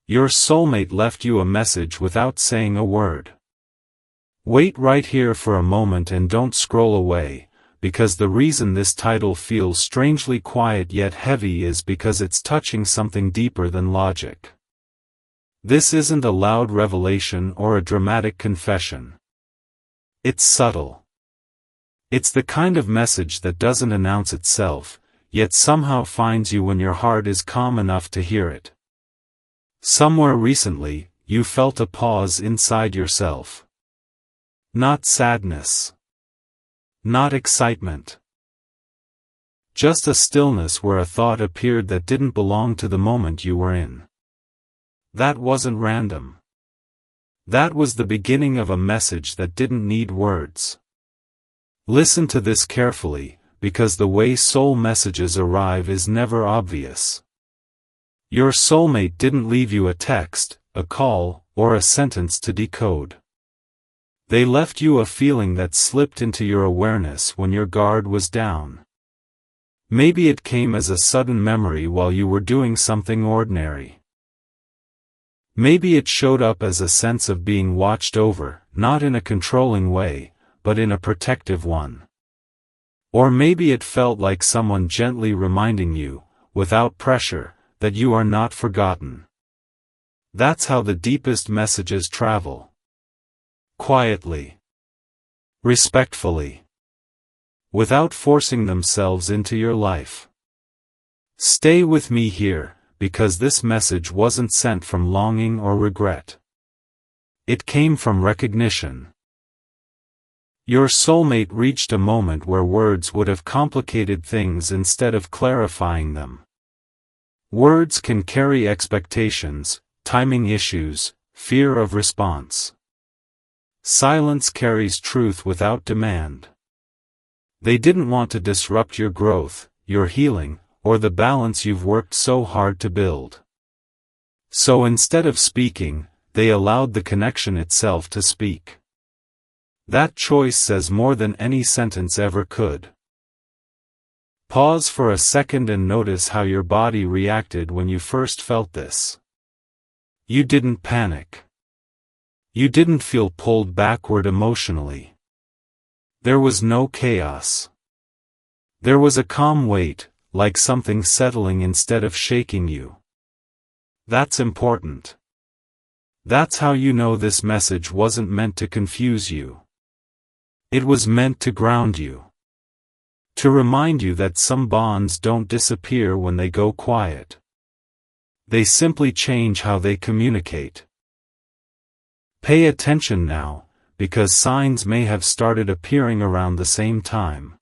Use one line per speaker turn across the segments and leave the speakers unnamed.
Your soulmate left you a message without saying a word. Wait right here for a moment and don't scroll away, because the reason this title feels strangely quiet yet heavy is because it's touching something deeper than logic. This isn't a loud revelation or a dramatic confession. It's subtle. It's the kind of message that doesn't announce itself, yet somehow finds you when your heart is calm enough to hear it. Somewhere recently, you felt a pause inside yourself. Not sadness. Not excitement. Just a stillness where a thought appeared that didn't belong to the moment you were in. That wasn't random. That was the beginning of a message that didn't need words. Listen to this carefully, because the way soul messages arrive is never obvious. Your soulmate didn't leave you a text, a call, or a sentence to decode. They left you a feeling that slipped into your awareness when your guard was down. Maybe it came as a sudden memory while you were doing something ordinary. Maybe it showed up as a sense of being watched over, not in a controlling way, but in a protective one. Or maybe it felt like someone gently reminding you, without pressure, that you are not forgotten. That's how the deepest messages travel. Quietly. Respectfully. Without forcing themselves into your life. Stay with me here, because this message wasn't sent from longing or regret. It came from recognition. Your soulmate reached a moment where words would have complicated things instead of clarifying them. Words can carry expectations, timing issues, fear of response. Silence carries truth without demand. They didn't want to disrupt your growth, your healing, or the balance you've worked so hard to build. So instead of speaking, they allowed the connection itself to speak. That choice says more than any sentence ever could. Pause for a second and notice how your body reacted when you first felt this. You didn't panic. You didn't feel pulled backward emotionally. There was no chaos. There was a calm weight, like something settling instead of shaking you. That's important. That's how you know this message wasn't meant to confuse you. It was meant to ground you. To remind you that some bonds don't disappear when they go quiet. They simply change how they communicate. Pay attention now, because signs may have started appearing around the same time.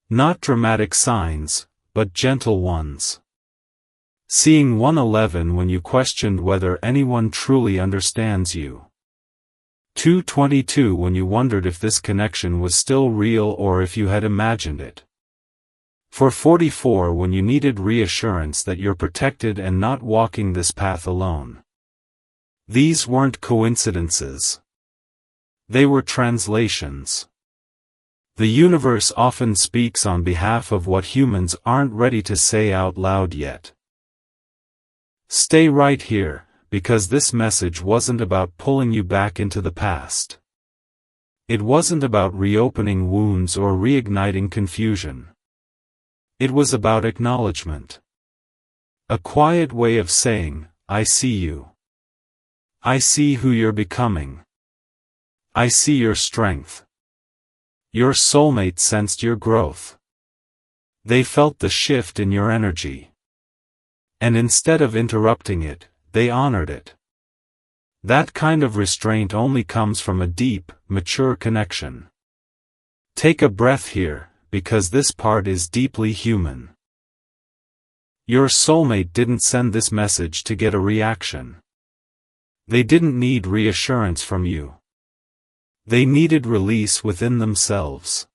Not dramatic signs, but gentle ones. Seeing 111 when you questioned whether anyone truly understands you. 222 when you wondered if this connection was still real or if you had imagined it. 444 when you needed reassurance that you're protected and not walking this path alone. These weren't coincidences. They were translations. The universe often speaks on behalf of what humans aren't ready to say out loud yet. Stay right here, because this message wasn't about pulling you back into the past. It wasn't about reopening wounds or reigniting confusion. It was about acknowledgement. A quiet way of saying, I see you. I see who you're becoming. I see your strength. Your soulmate sensed your growth. They felt the shift in your energy. And instead of interrupting it, they honored it. That kind of restraint only comes from a deep, mature connection. Take a breath here, because this part is deeply human. Your soulmate didn't send this message to get a reaction. They didn't need reassurance from you. They needed release within themselves.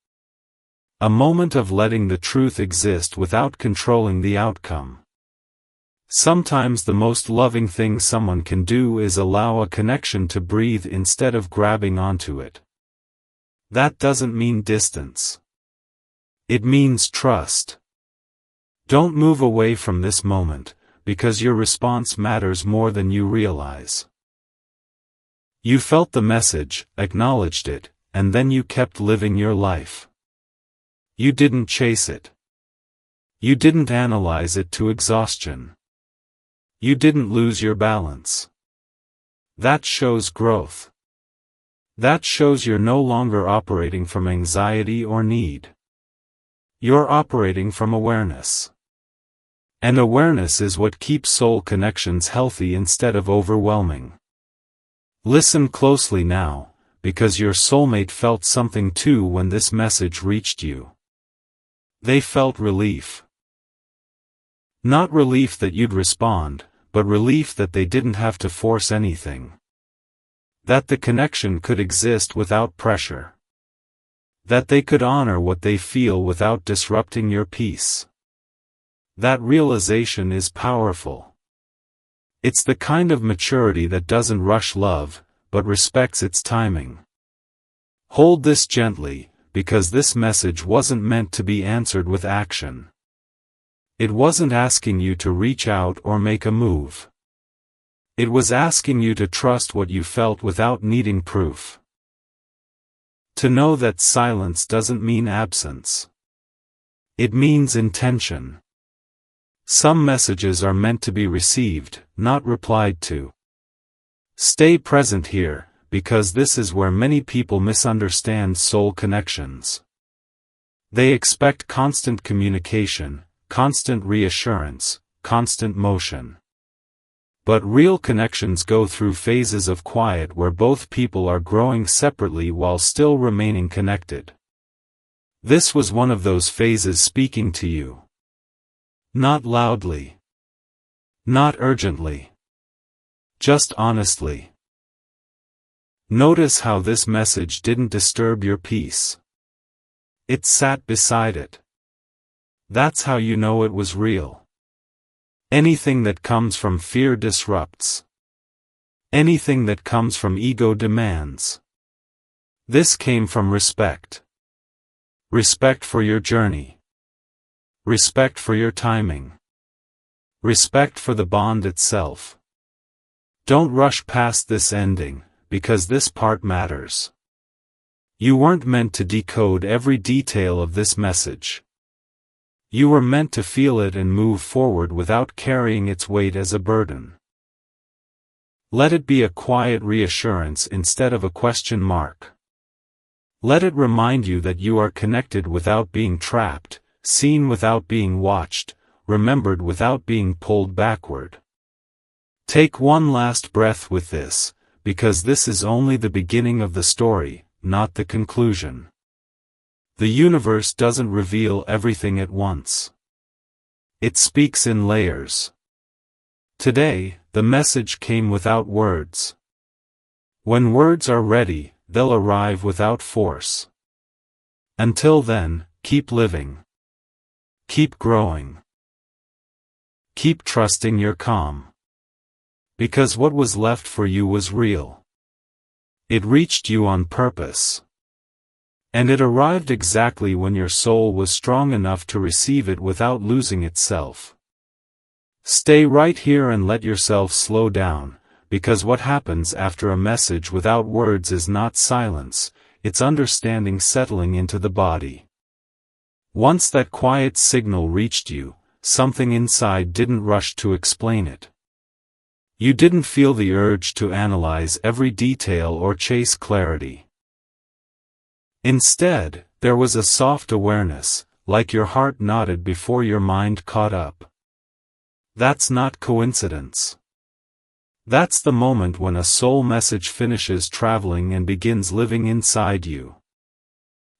A moment of letting the truth exist without controlling the outcome. Sometimes the most loving thing someone can do is allow a connection to breathe instead of grabbing onto it. That doesn't mean distance. It means trust. Don't move away from this moment, because your response matters more than you realize. You felt the message, acknowledged it, and then you kept living your life. You didn't chase it. You didn't analyze it to exhaustion. You didn't lose your balance. That shows growth. That shows you're no longer operating from anxiety or need. You're operating from awareness. And awareness is what keeps soul connections healthy instead of overwhelming. Listen closely now, because your soulmate felt something too when this message reached you. They felt relief. Not relief that you'd respond, but relief that they didn't have to force anything. That the connection could exist without pressure. That they could honor what they feel without disrupting your peace. That realization is powerful. It's the kind of maturity that doesn't rush love, but respects its timing. Hold this gently, because this message wasn't meant to be answered with action. It wasn't asking you to reach out or make a move. It was asking you to trust what you felt without needing proof. To know that silence doesn't mean absence. It means intention. Some messages are meant to be received, not replied to. Stay present here, because this is where many people misunderstand soul connections. They expect constant communication, constant reassurance, constant motion. But real connections go through phases of quiet where both people are growing separately while still remaining connected. This was one of those phases speaking to you. Not loudly. Not urgently. Just honestly. Notice how this message didn't disturb your peace. It sat beside it. That's how you know it was real. Anything that comes from fear disrupts. Anything that comes from ego demands. This came from respect. Respect for your journey. Respect for your timing. Respect for the bond itself. Don't rush past this ending, because this part matters. You weren't meant to decode every detail of this message. You were meant to feel it and move forward without carrying its weight as a burden. Let it be a quiet reassurance instead of a question mark. Let it remind you that you are connected without being trapped, seen without being watched, remembered without being pulled backward. Take one last breath with this, because this is only the beginning of the story, not the conclusion. The universe doesn't reveal everything at once. It speaks in layers. Today, the message came without words. When words are ready, they'll arrive without force. Until then, keep living. Keep growing. Keep trusting your calm. Because what was left for you was real. It reached you on purpose. And it arrived exactly when your soul was strong enough to receive it without losing itself. Stay right here and let yourself slow down, because what happens after a message without words is not silence, it's understanding settling into the body. Once that quiet signal reached you, something inside didn't rush to explain it. You didn't feel the urge to analyze every detail or chase clarity. Instead, there was a soft awareness, like your heart nodded before your mind caught up. That's not coincidence. That's the moment when a soul message finishes traveling and begins living inside you.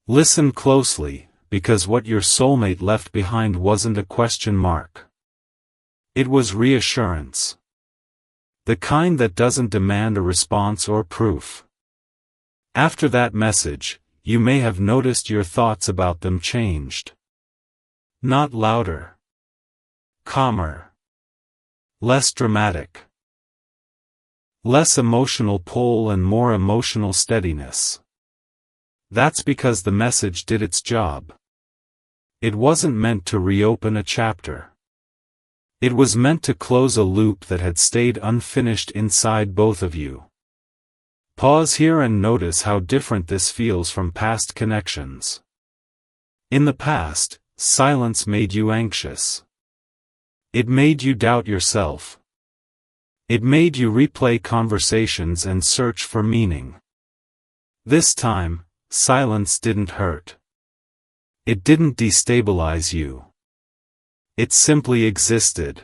Listen closely, because what your soulmate left behind wasn't a question mark. It was reassurance. The kind that doesn't demand a response or proof. After that message, you may have noticed your thoughts about them changed. Not louder. Calmer. Less dramatic. Less emotional pull and more emotional steadiness. That's because the message did its job. It wasn't meant to reopen a chapter. It was meant to close a loop that had stayed unfinished inside both of you. Pause here and notice how different this feels from past connections. In the past, silence made you anxious. It made you doubt yourself. It made you replay conversations and search for meaning. This time, silence didn't hurt. It didn't destabilize you. It simply existed.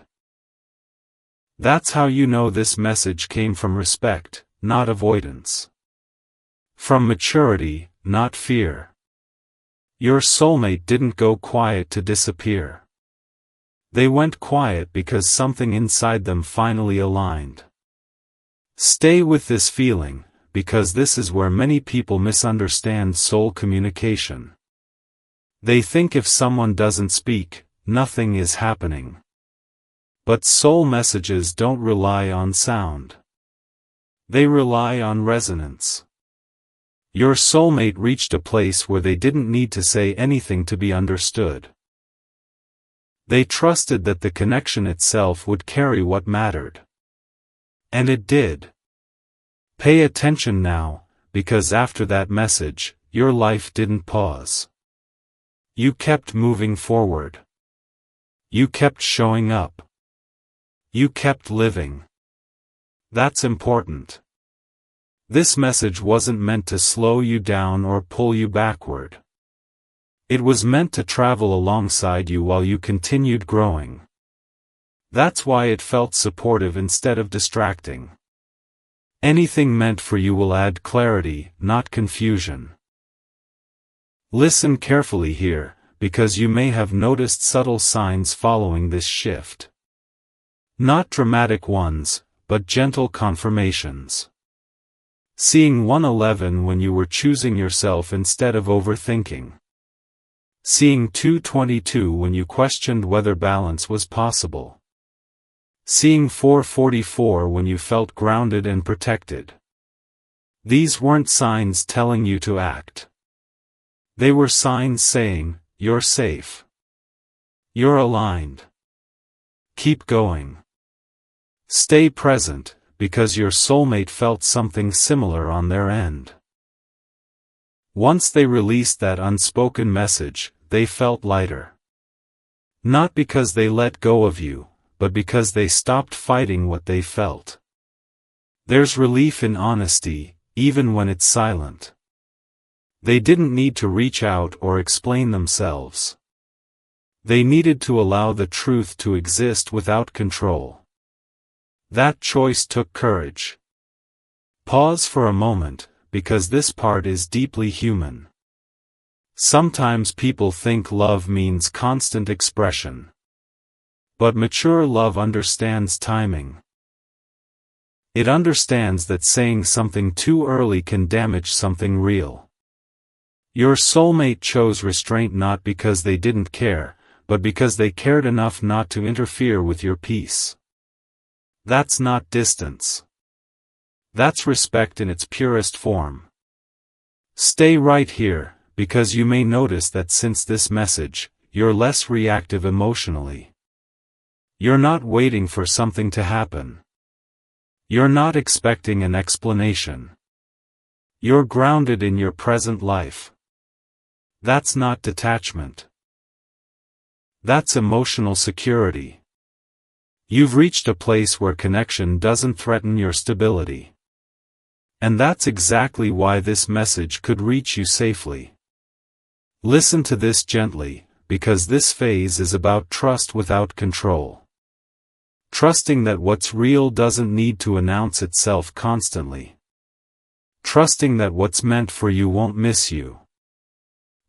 That's how you know this message came from respect, not avoidance. From maturity, not fear. Your soulmate didn't go quiet to disappear. They went quiet because something inside them finally aligned. Stay with this feeling, because this is where many people misunderstand soul communication. They think if someone doesn't speak, nothing is happening. But soul messages don't rely on sound. They rely on resonance. Your soulmate reached a place where they didn't need to say anything to be understood. They trusted that the connection itself would carry what mattered. And it did. Pay attention now, because after that message, your life didn't pause. You kept moving forward. You kept showing up. You kept living. That's important. This message wasn't meant to slow you down or pull you backward. It was meant to travel alongside you while you continued growing. That's why it felt supportive instead of distracting. Anything meant for you will add clarity, not confusion. Listen carefully here, because you may have noticed subtle signs following this shift. Not dramatic ones, but gentle confirmations. Seeing 111 when you were choosing yourself instead of overthinking. Seeing 222 when you questioned whether balance was possible. Seeing 444 when you felt grounded and protected. These weren't signs telling you to act. They were signs saying, you're safe. You're aligned. Keep going. Stay present, because your soulmate felt something similar on their end. Once they released that unspoken message, they felt lighter. Not because they let go of you, but because they stopped fighting what they felt. There's relief in honesty, even when it's silent. They didn't need to reach out or explain themselves. They needed to allow the truth to exist without control. That choice took courage. Pause for a moment, because this part is deeply human. Sometimes people think love means constant expression. But mature love understands timing. It understands that saying something too early can damage something real. Your soulmate chose restraint not because they didn't care, but because they cared enough not to interfere with your peace. That's not distance. That's respect in its purest form. Stay right here, because you may notice that since this message, you're less reactive emotionally. You're not waiting for something to happen. You're not expecting an explanation. You're grounded in your present life. That's not detachment. That's emotional security. You've reached a place where connection doesn't threaten your stability. And that's exactly why this message could reach you safely. Listen to this gently, because this phase is about trust without control. Trusting that what's real doesn't need to announce itself constantly. Trusting that what's meant for you won't miss you.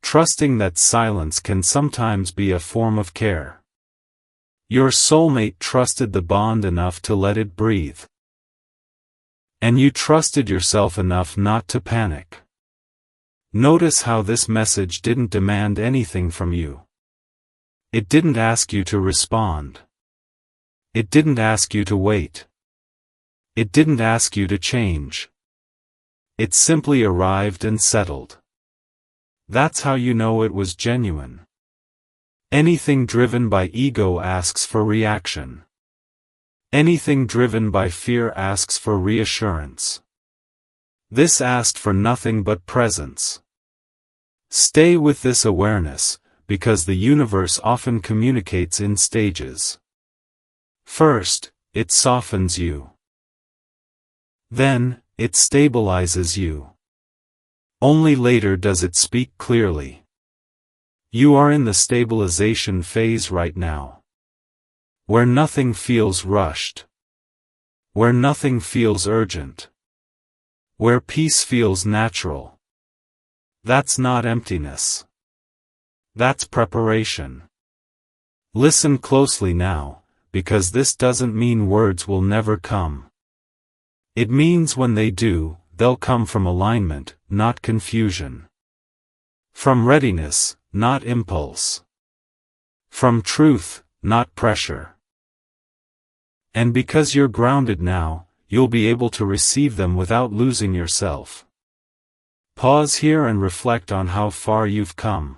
Trusting that silence can sometimes be a form of care. Your soulmate trusted the bond enough to let it breathe. And you trusted yourself enough not to panic. Notice how this message didn't demand anything from you. It didn't ask you to respond. It didn't ask you to wait. It didn't ask you to change. It simply arrived and settled. That's how you know it was genuine. Anything driven by ego asks for reaction. Anything driven by fear asks for reassurance. This asked for nothing but presence. Stay with this awareness, because the universe often communicates in stages. First, it softens you. Then, it stabilizes you. Only later does it speak clearly. You are in the stabilization phase right now. Where nothing feels rushed. Where nothing feels urgent. Where peace feels natural. That's not emptiness. That's preparation. Listen closely now, because this doesn't mean words will never come. It means when they do, they'll come from alignment, not confusion. From readiness, not impulse. From truth, not pressure. And because you're grounded now, you'll be able to receive them without losing yourself. Pause here and reflect on how far you've come.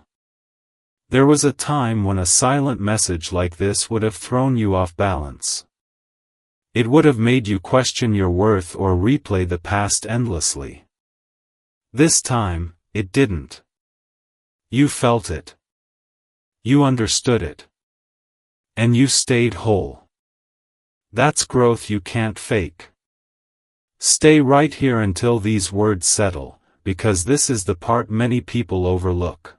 There was a time when a silent message like this would have thrown you off balance. It would have made you question your worth or replay the past endlessly. This time, it didn't. You felt it. You understood it. And you stayed whole. That's growth you can't fake. Stay right here until these words settle, because this is the part many people overlook.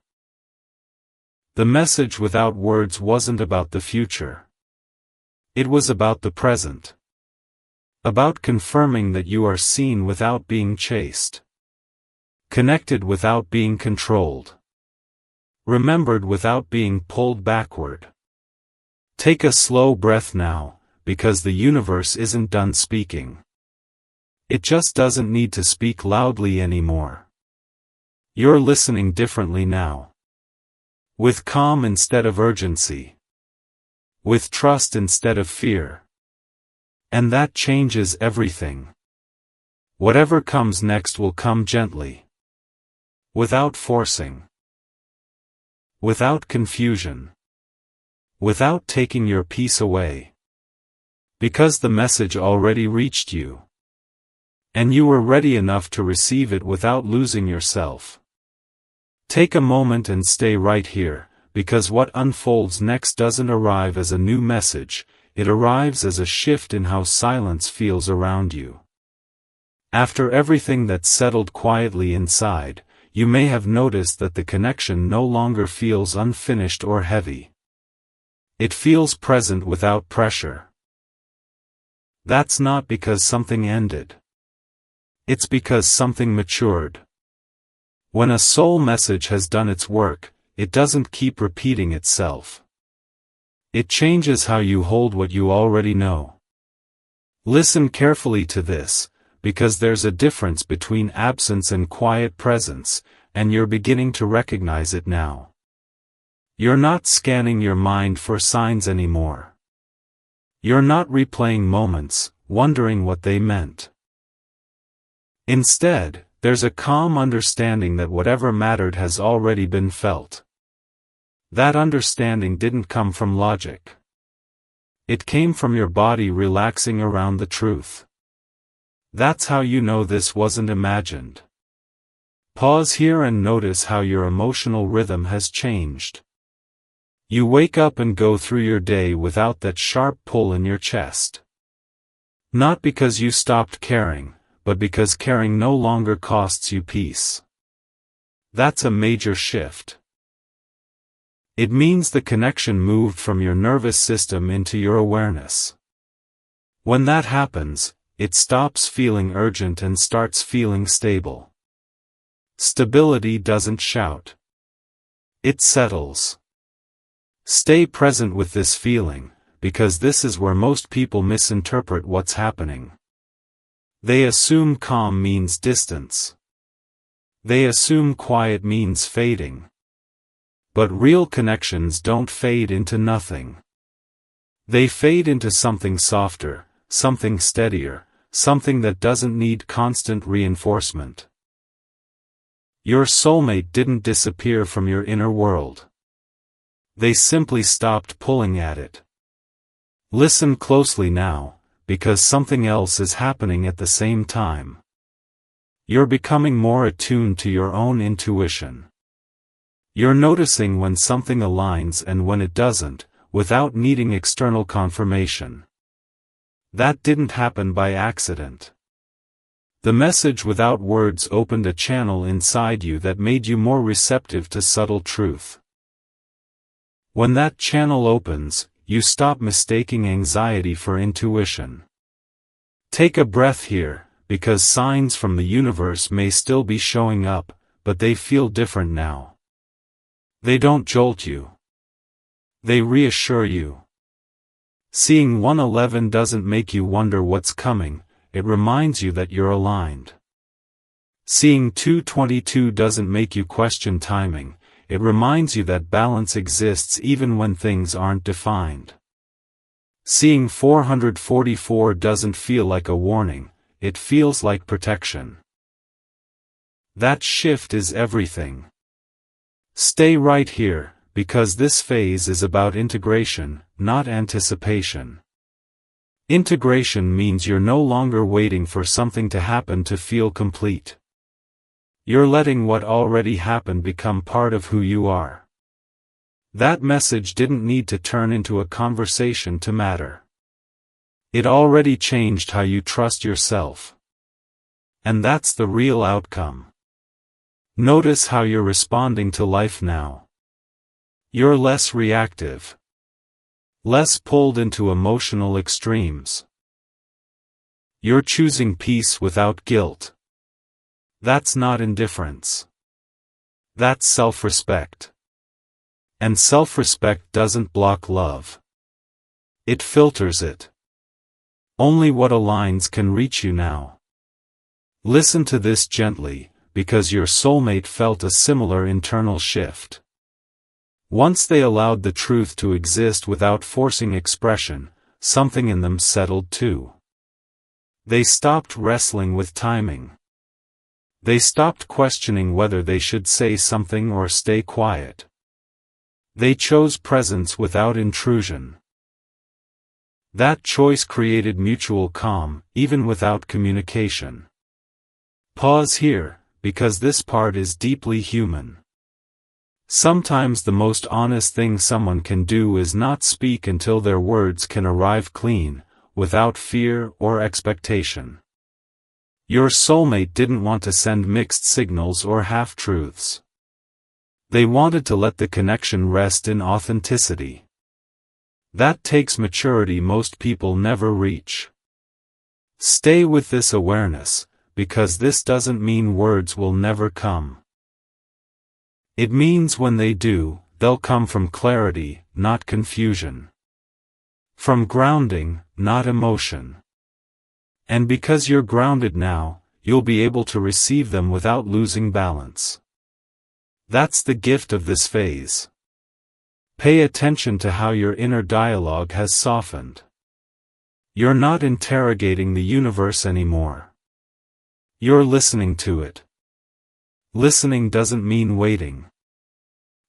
The message without words wasn't about the future. It was about the present. About confirming that you are seen without being chased. Connected without being controlled. Remembered without being pulled backward. Take a slow breath now, because the universe isn't done speaking. It just doesn't need to speak loudly anymore. You're listening differently now. With calm instead of urgency. With trust instead of fear. And that changes everything. Whatever comes next will come gently. Without forcing. Without confusion. Without taking your peace away. Because the message already reached you. And you were ready enough to receive it without losing yourself. Take a moment and stay right here, because what unfolds next doesn't arrive as a new message, it arrives as a shift in how silence feels around you. After everything that's settled quietly inside, you may have noticed that the connection no longer feels unfinished or heavy. It feels present without pressure. That's not because something ended. It's because something matured. When a soul message has done its work, it doesn't keep repeating itself. It changes how you hold what you already know. Listen carefully to this, because there's a difference between absence and quiet presence, and you're beginning to recognize it now. You're not scanning your mind for signs anymore. You're not replaying moments, wondering what they meant. Instead, there's a calm understanding that whatever mattered has already been felt. That understanding didn't come from logic. It came from your body relaxing around the truth. That's how you know this wasn't imagined. Pause here and notice how your emotional rhythm has changed. You wake up and go through your day without that sharp pull in your chest. Not because you stopped caring, but because caring no longer costs you peace. That's a major shift. It means the connection moved from your nervous system into your awareness. When that happens, it stops feeling urgent and starts feeling stable. Stability doesn't shout. It settles. Stay present with this feeling, because this is where most people misinterpret what's happening. They assume calm means distance. They assume quiet means fading. But real connections don't fade into nothing. They fade into something softer, something steadier, something that doesn't need constant reinforcement. Your soulmate didn't disappear from your inner world. They simply stopped pulling at it. Listen closely now, because something else is happening at the same time. You're becoming more attuned to your own intuition. You're noticing when something aligns and when it doesn't, without needing external confirmation. That didn't happen by accident. The message without words opened a channel inside you that made you more receptive to subtle truth. When that channel opens, you stop mistaking anxiety for intuition. Take a breath here, because signs from the universe may still be showing up, but they feel different now. They don't jolt you. They reassure you. Seeing 111 doesn't make you wonder what's coming, it reminds you that you're aligned. Seeing 222 doesn't make you question timing, it reminds you that balance exists even when things aren't defined. Seeing 444 doesn't feel like a warning, it feels like protection. That shift is everything. Stay right here, because this phase is about integration, not anticipation. Integration means you're no longer waiting for something to happen to feel complete. You're letting what already happened become part of who you are. That message didn't need to turn into a conversation to matter. It already changed how you trust yourself. And that's the real outcome. Notice how you're responding to life now. You're less reactive. Less pulled into emotional extremes. You're choosing peace without guilt. That's not indifference. That's self-respect. And self-respect doesn't block love. It filters it. Only what aligns can reach you now. Listen to this gently, because your soulmate felt a similar internal shift. Once they allowed the truth to exist without forcing expression, something in them settled too. They stopped wrestling with timing. They stopped questioning whether they should say something or stay quiet. They chose presence without intrusion. That choice created mutual calm, even without communication. Pause here, because this part is deeply human. Sometimes the most honest thing someone can do is not speak until their words can arrive clean, without fear or expectation. Your soulmate didn't want to send mixed signals or half-truths. They wanted to let the connection rest in authenticity. That takes maturity most people never reach. Stay with this awareness, because this doesn't mean words will never come. It means when they do, they'll come from clarity, not confusion. From grounding, not emotion. And because you're grounded now, you'll be able to receive them without losing balance. That's the gift of this phase. Pay attention to how your inner dialogue has softened. You're not interrogating the universe anymore. You're listening to it. Listening doesn't mean waiting.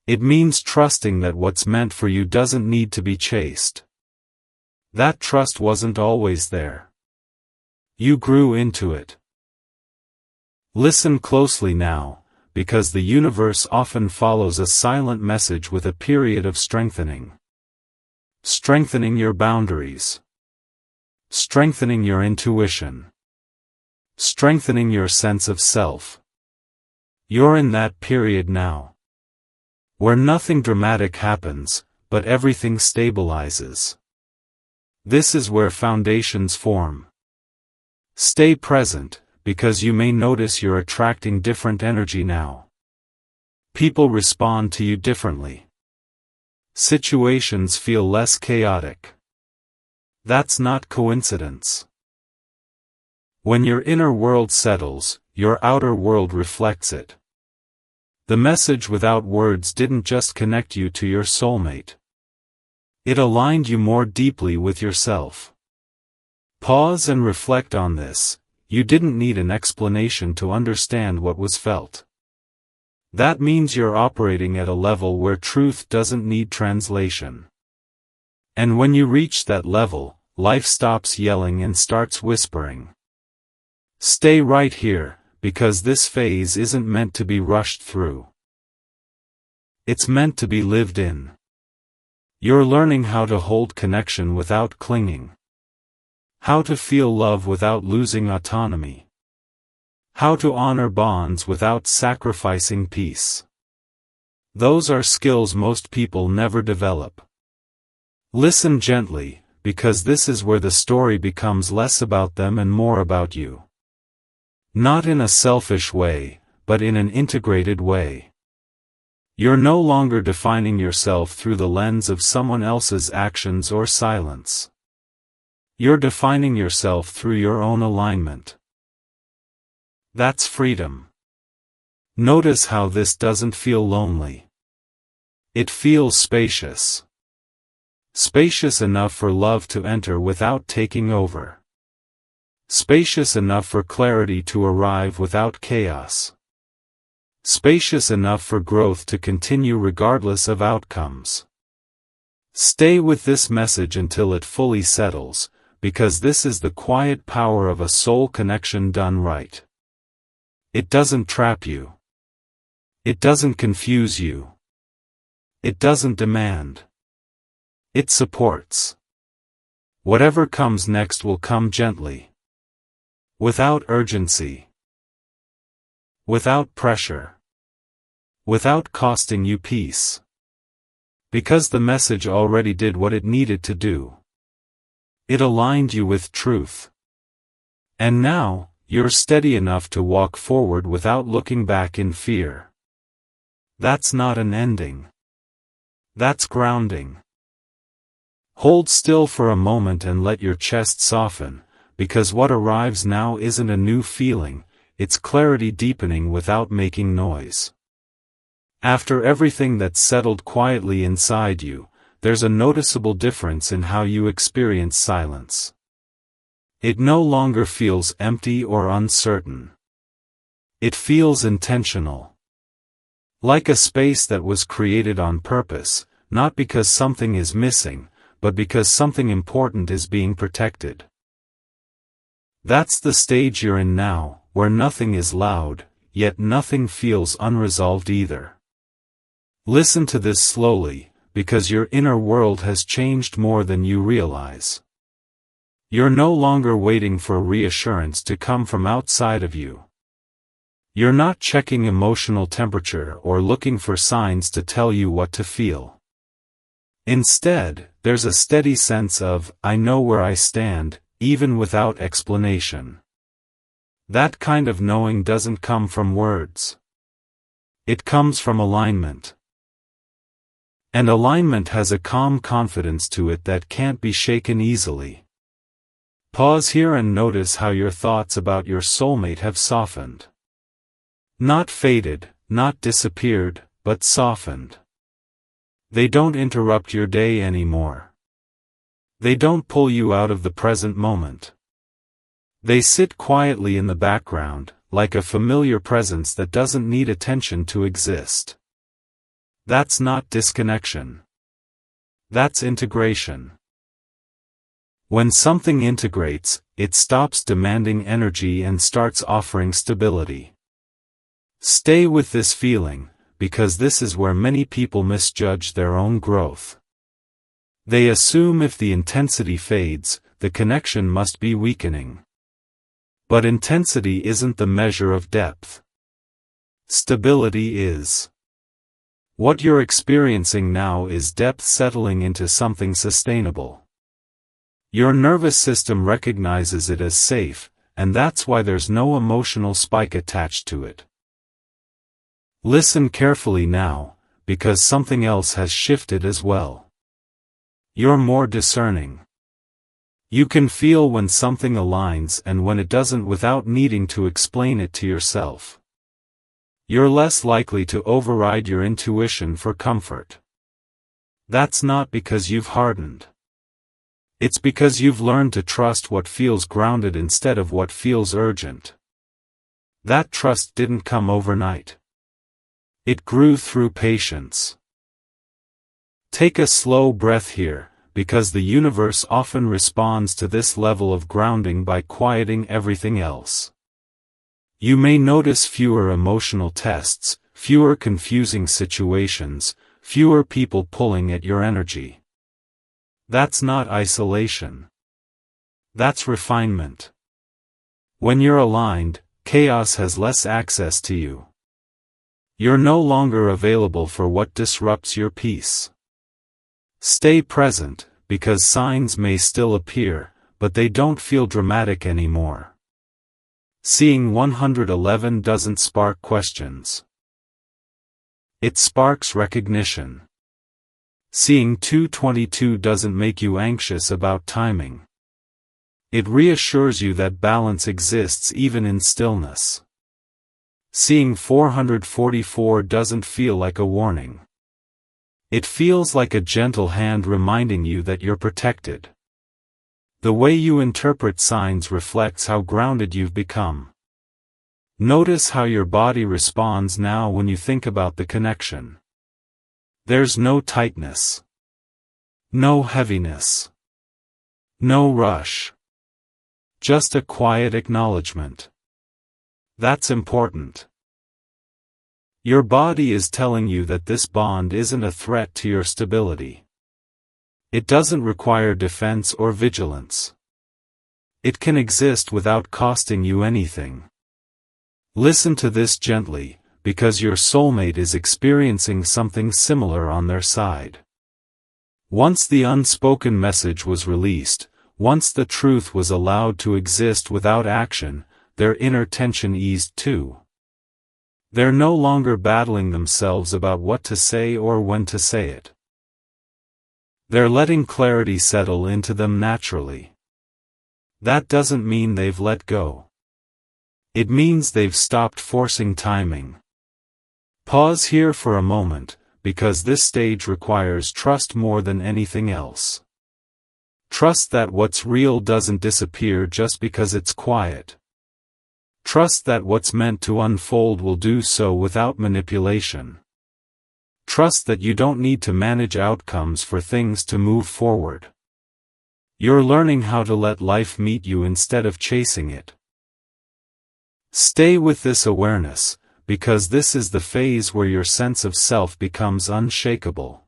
It means trusting that what's meant for you doesn't need to be chased. That trust wasn't always there. You grew into it. Listen closely now, because the universe often follows a silent message with a period of strengthening. Strengthening your boundaries. Strengthening your intuition. Strengthening your sense of self. You're in that period now. Where nothing dramatic happens, but everything stabilizes. This is where foundations form. Stay present, because you may notice you're attracting different energy now. People respond to you differently. Situations feel less chaotic. That's not coincidence. When your inner world settles, your outer world reflects it. The message without words didn't just connect you to your soulmate. It aligned you more deeply with yourself. Pause and reflect on this. You didn't need an explanation to understand what was felt. That means you're operating at a level where truth doesn't need translation. And when you reach that level, life stops yelling and starts whispering. Stay right here, because this phase isn't meant to be rushed through. It's meant to be lived in. You're learning how to hold connection without clinging. How to feel love without losing autonomy. How to honor bonds without sacrificing peace. Those are skills most people never develop. Listen gently, because this is where the story becomes less about them and more about you. Not in a selfish way, but in an integrated way. You're no longer defining yourself through the lens of someone else's actions or silence. You're defining yourself through your own alignment. That's freedom. Notice how this doesn't feel lonely. It feels spacious. Spacious enough for love to enter without taking over. Spacious enough for clarity to arrive without chaos. Spacious enough for growth to continue regardless of outcomes. Stay with this message until it fully settles, because this is the quiet power of a soul connection done right. It doesn't trap you. It doesn't confuse you. It doesn't demand. It supports. Whatever comes next will come gently. Without urgency. Without pressure. Without costing you peace. Because the message already did what it needed to do. It aligned you with truth. And now, you're steady enough to walk forward without looking back in fear. That's not an ending. That's grounding. Hold still for a moment and let your chest soften, because what arrives now isn't a new feeling, it's clarity deepening without making noise. After everything that's settled quietly inside you, there's a noticeable difference in how you experience silence. It no longer feels empty or uncertain. It feels intentional. Like a space that was created on purpose, not because something is missing, but because something important is being protected. That's the stage you're in now, where nothing is loud, yet nothing feels unresolved either. Listen to this slowly, because your inner world has changed more than you realize. You're no longer waiting for reassurance to come from outside of you. You're not checking emotional temperature or looking for signs to tell you what to feel. Instead, there's a steady sense of, I know where I stand, even without explanation. That kind of knowing doesn't come from words. It comes from alignment. And alignment has a calm confidence to it that can't be shaken easily. Pause here and notice how your thoughts about your soulmate have softened. Not faded, not disappeared, but softened. They don't interrupt your day anymore. They don't pull you out of the present moment. They sit quietly in the background, like a familiar presence that doesn't need attention to exist. That's not disconnection. That's integration. When something integrates, it stops demanding energy and starts offering stability. Stay with this feeling, because this is where many people misjudge their own growth. They assume if the intensity fades, the connection must be weakening. But intensity isn't the measure of depth. Stability is. What you're experiencing now is depth settling into something sustainable. Your nervous system recognizes it as safe, and that's why there's no emotional spike attached to it. Listen carefully now, because something else has shifted as well. You're more discerning. You can feel when something aligns and when it doesn't without needing to explain it to yourself. You're less likely to override your intuition for comfort. That's not because you've hardened. It's because you've learned to trust what feels grounded instead of what feels urgent. That trust didn't come overnight. It grew through patience. Take a slow breath here, because the universe often responds to this level of grounding by quieting everything else. You may notice fewer emotional tests, fewer confusing situations, fewer people pulling at your energy. That's not isolation. That's refinement. When you're aligned, chaos has less access to you. You're no longer available for what disrupts your peace. Stay present, because signs may still appear, but they don't feel dramatic anymore. Seeing 111 doesn't spark questions. It sparks recognition. Seeing 222 doesn't make you anxious about timing. It reassures you that balance exists even in stillness. Seeing 444 doesn't feel like a warning. It feels like a gentle hand reminding you that you're protected. The way you interpret signs reflects how grounded you've become. Notice how your body responds now when you think about the connection. There's no tightness. No heaviness. No rush. Just a quiet acknowledgement. That's important. Your body is telling you that this bond isn't a threat to your stability. It doesn't require defense or vigilance. It can exist without costing you anything. Listen to this gently, because your soulmate is experiencing something similar on their side. Once the unspoken message was released, once the truth was allowed to exist without action, their inner tension eased too. They're no longer battling themselves about what to say or when to say it. They're letting clarity settle into them naturally. That doesn't mean they've let go. It means they've stopped forcing timing. Pause here for a moment, because this stage requires trust more than anything else. Trust that what's real doesn't disappear just because it's quiet. Trust that what's meant to unfold will do so without manipulation. Trust that you don't need to manage outcomes for things to move forward. You're learning how to let life meet you instead of chasing it. Stay with this awareness, because this is the phase where your sense of self becomes unshakable.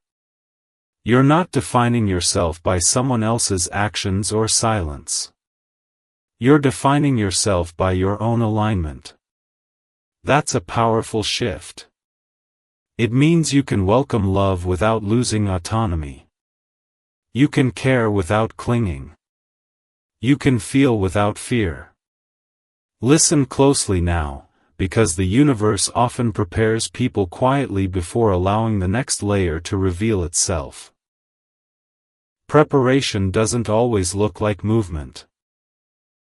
You're not defining yourself by someone else's actions or silence. You're defining yourself by your own alignment. That's a powerful shift. It means you can welcome love without losing autonomy. You can care without clinging. You can feel without fear. Listen closely now, because the universe often prepares people quietly before allowing the next layer to reveal itself. Preparation doesn't always look like movement.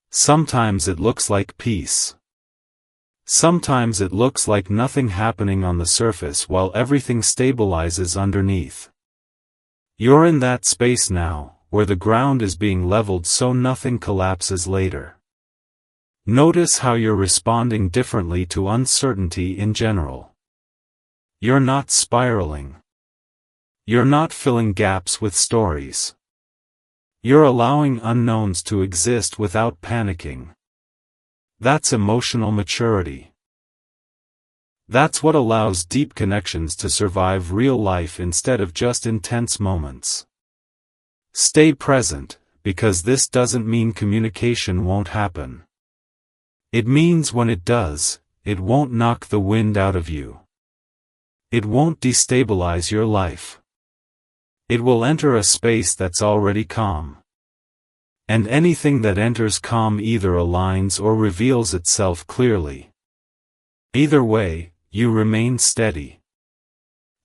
Sometimes it looks like peace. Sometimes it looks like nothing happening on the surface while everything stabilizes underneath. You're in that space now, where the ground is being leveled so nothing collapses later. Notice how you're responding differently to uncertainty in general. You're not spiraling. You're not filling gaps with stories. You're allowing unknowns to exist without panicking. That's emotional maturity. That's what allows deep connections to survive real life instead of just intense moments. Stay present, because this doesn't mean communication won't happen. It means when it does, it won't knock the wind out of you. It won't destabilize your life. It will enter a space that's already calm. And anything that enters calm either aligns or reveals itself clearly. Either way, you remain steady.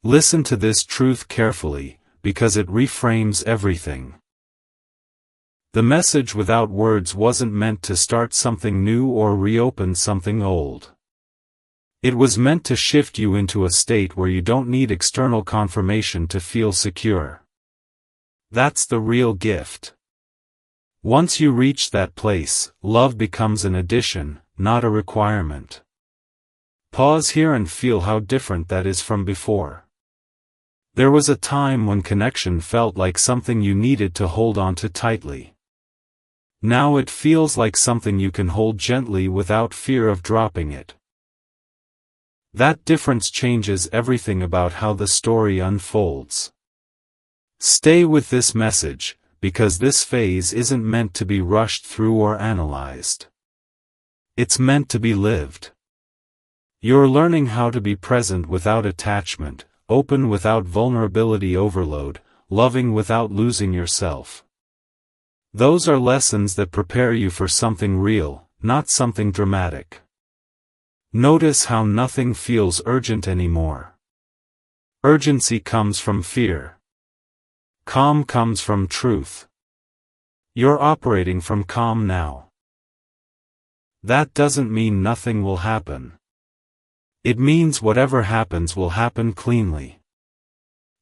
Listen to this truth carefully, because it reframes everything. The message without words wasn't meant to start something new or reopen something old. It was meant to shift you into a state where you don't need external confirmation to feel secure. That's the real gift. Once you reach that place, love becomes an addition, not a requirement. Pause here and feel how different that is from before. There was a time when connection felt like something you needed to hold on to tightly. Now it feels like something you can hold gently without fear of dropping it. That difference changes everything about how the story unfolds. Stay with this message, because this phase isn't meant to be rushed through or analyzed. It's meant to be lived. You're learning how to be present without attachment, open without vulnerability overload, loving without losing yourself. Those are lessons that prepare you for something real, not something dramatic. Notice how nothing feels urgent anymore. Urgency comes from fear. Calm comes from truth. You're operating from calm now. That doesn't mean nothing will happen. It means whatever happens will happen cleanly.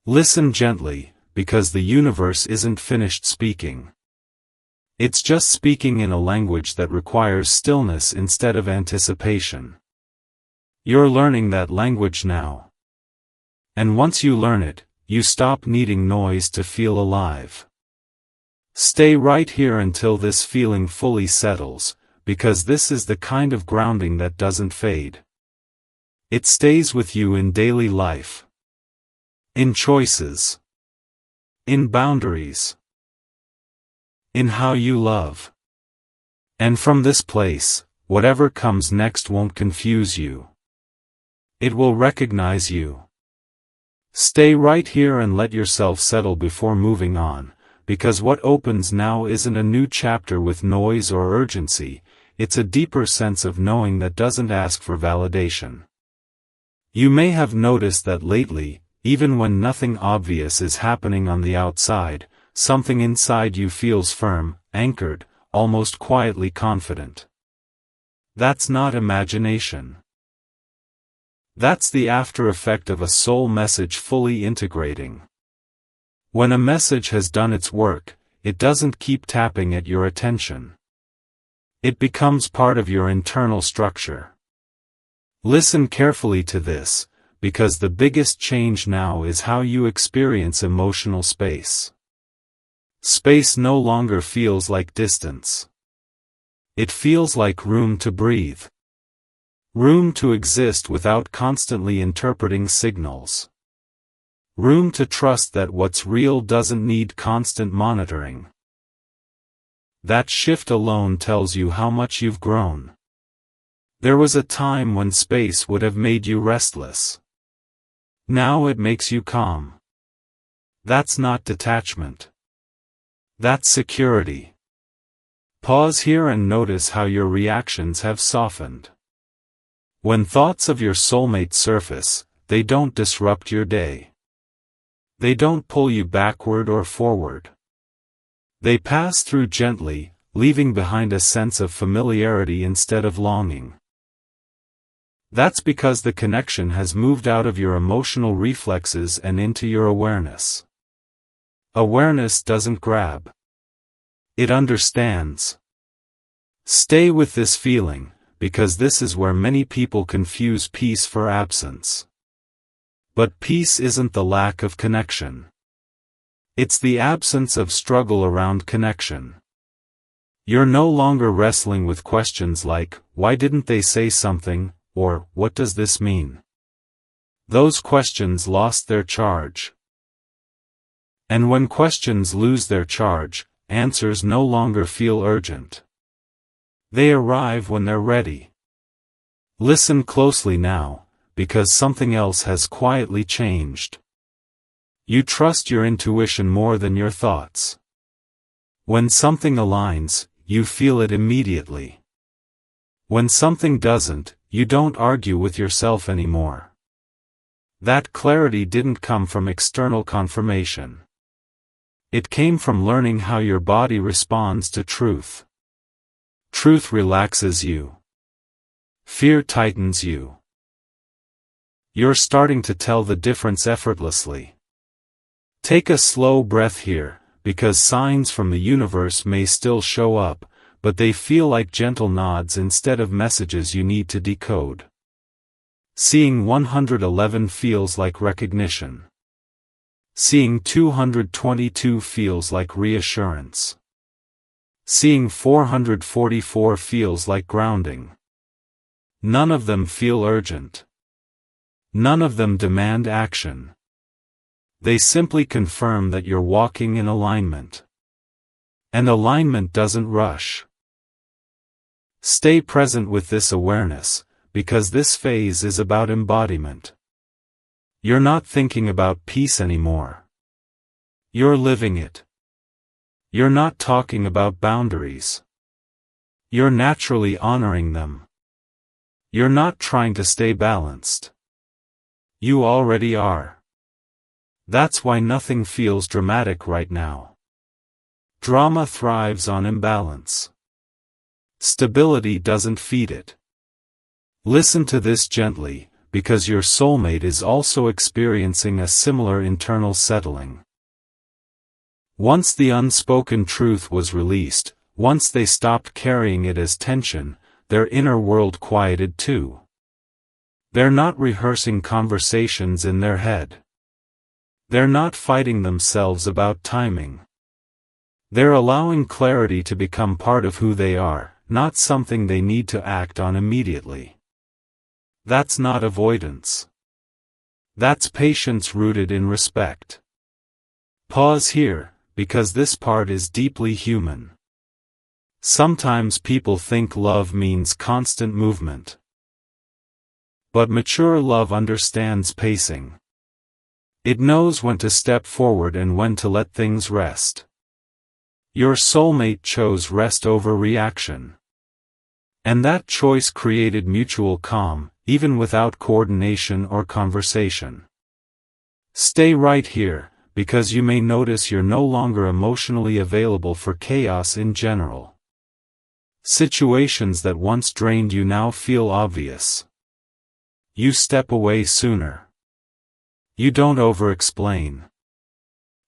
Listen gently, because the universe isn't finished speaking. It's just speaking in a language that requires stillness instead of anticipation. You're learning that language now. And once you learn it, you stop needing noise to feel alive. Stay right here until this feeling fully settles, because this is the kind of grounding that doesn't fade. It stays with you in daily life. In choices. In boundaries. In how you love. And from this place, whatever comes next won't confuse you. It will recognize you. Stay right here and let yourself settle before moving on, because what opens now isn't a new chapter with noise or urgency, it's a deeper sense of knowing that doesn't ask for validation. You may have noticed that lately, even when nothing obvious is happening on the outside, something inside you feels firm, anchored, almost quietly confident. That's not imagination. That's the after effect of a soul message fully integrating. When a message has done its work, it doesn't keep tapping at your attention. It becomes part of your internal structure. Listen carefully to this, because the biggest change now is how you experience emotional space. Space no longer feels like distance. It feels like room to breathe. Room to exist without constantly interpreting signals. Room to trust that what's real doesn't need constant monitoring. That shift alone tells you how much you've grown. There was a time when space would have made you restless. Now it makes you calm. That's not detachment. That's security. Pause here and notice how your reactions have softened. When thoughts of your soulmate surface, they don't disrupt your day. They don't pull you backward or forward. They pass through gently, leaving behind a sense of familiarity instead of longing. That's because the connection has moved out of your emotional reflexes and into your awareness. Awareness doesn't grab. It understands. Stay with this feeling, because this is where many people confuse peace for absence. But peace isn't the lack of connection. It's the absence of struggle around connection. You're no longer wrestling with questions like, why didn't they say something, or, what does this mean? Those questions lost their charge. And when questions lose their charge, answers no longer feel urgent. They arrive when they're ready. Listen closely now, because something else has quietly changed. You trust your intuition more than your thoughts. When something aligns, you feel it immediately. When something doesn't, you don't argue with yourself anymore. That clarity didn't come from external confirmation. It came from learning how your body responds to truth. Truth relaxes you. Fear tightens you. You're starting to tell the difference effortlessly. Take a slow breath here, because signs from the universe may still show up, but they feel like gentle nods instead of messages you need to decode. Seeing 111 feels like recognition. Seeing 222 feels like reassurance. Seeing 444 feels like grounding. None of them feel urgent. None of them demand action. They simply confirm that you're walking in alignment. And alignment doesn't rush. Stay present with this awareness, because this phase is about embodiment. You're not thinking about peace anymore. You're living it. You're not talking about boundaries. You're naturally honoring them. You're not trying to stay balanced. You already are. That's why nothing feels dramatic right now. Drama thrives on imbalance. Stability doesn't feed it. Listen to this gently, because your soulmate is also experiencing a similar internal settling. Once the unspoken truth was released, once they stopped carrying it as tension, their inner world quieted too. They're not rehearsing conversations in their head. They're not fighting themselves about timing. They're allowing clarity to become part of who they are, not something they need to act on immediately. That's not avoidance. That's patience rooted in respect. Pause here, because this part is deeply human. Sometimes people think love means constant movement. But mature love understands pacing. It knows when to step forward and when to let things rest. Your soulmate chose rest over reaction. And that choice created mutual calm, even without coordination or conversation. Stay right here, because you may notice you're no longer emotionally available for chaos in general. Situations that once drained you now feel obvious. You step away sooner. You don't over-explain.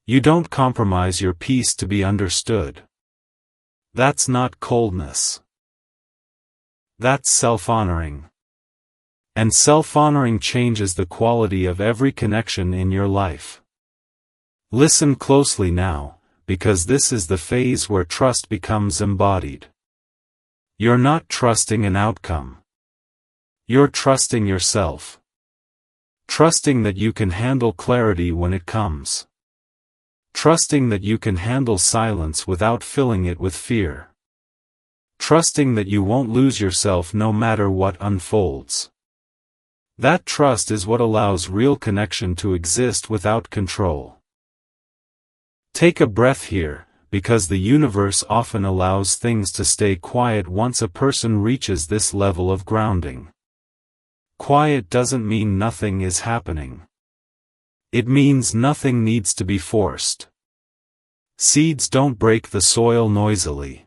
You don't compromise your peace to be understood. That's not coldness. That's self-honoring. And self-honoring changes the quality of every connection in your life. Listen closely now, because this is the phase where trust becomes embodied. You're not trusting an outcome. You're trusting yourself. Trusting that you can handle clarity when it comes. Trusting that you can handle silence without filling it with fear. Trusting that you won't lose yourself no matter what unfolds. That trust is what allows real connection to exist without control. Take a breath here, because the universe often allows things to stay quiet once a person reaches this level of grounding. Quiet doesn't mean nothing is happening. It means nothing needs to be forced. Seeds don't break the soil noisily.